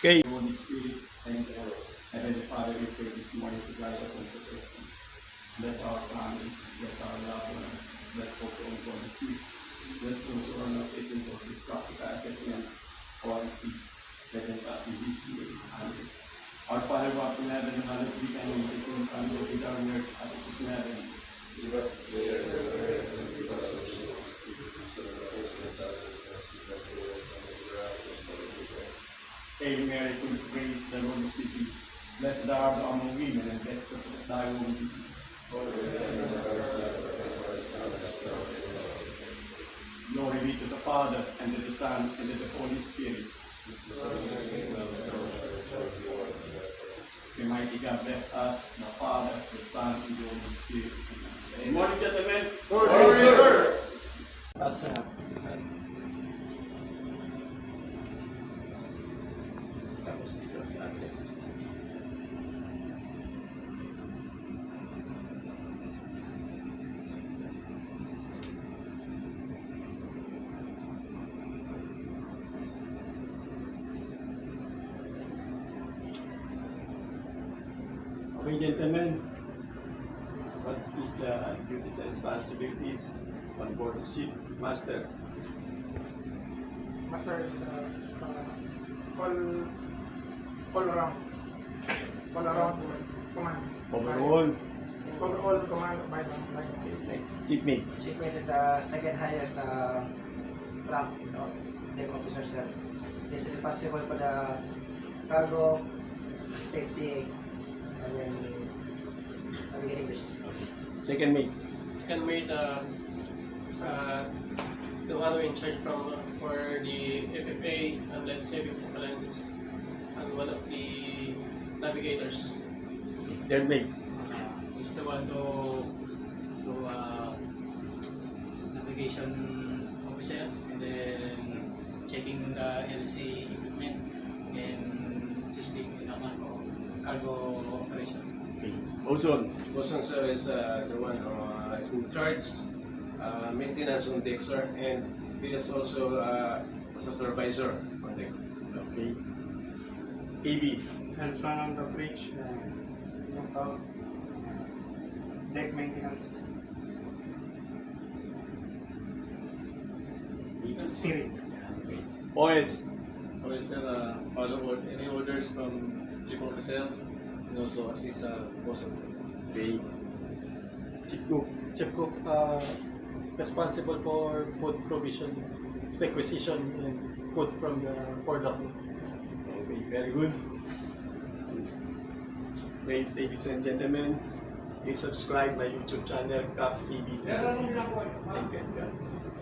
Okay. Holy Spirit, thank you. Heavenly Father, we pray this morning to guide us and protect us. Bless our family, bless our loved ones, bless those who are going to see, bless those who are not able to give practical assessment or see. Let them pass in this way. Amen. Our Father, who art in heaven, hallowed be thy name. Thy kingdom come, thy will be done on earth as it is in heaven. Give us daily our bread, and forgive us our sins, so that we may trespasses against you, but deliver us from evil. Hail Mary, full of grace, the Lord is with thee. Blessed art thou among women, and blessed is the fruit of thy womb, Jesus. Glory be to the Father, and to the Son, and to the Holy Spirit. May mighty God bless us, the Father, the Son, and the Holy Spirit. Good morning, gentlemen. Good morning, sir. Pastor. Tapos dito sa atin. Okay, gentlemen. What is the duties and responsibilities on board the ship, Master? Master is all around command. Overall. Overall command by the Okay, next. Chiefmate. Chief Mate, the second highest rank deck officer, sir. Is responsible for the cargo, safety, and then navigating the ships. Second mate. Second mate, the one who in charge for the FFA and life savings and balances, and one of the navigators. Third mate. He's the one to navigation officer, and then checking the LSA equipment and assisting in the cargo operation. Okay. Ozone. Bosun, sir, is the one who is in charge maintenance on deck, sir, and he is also supervisor on deck. Okay. AB. Help on the bridge, lookout, deck maintenance, steering. OS. Officer follow any orders from chief officer and also assist boss officer. Okay. Chief Cook. Chief Cook, responsible for food provision, requisition, and food from the port of. Okay, very good. Okay, ladies and gentlemen, please subscribe my YouTube channel, CAF TV. Thank you. God bless.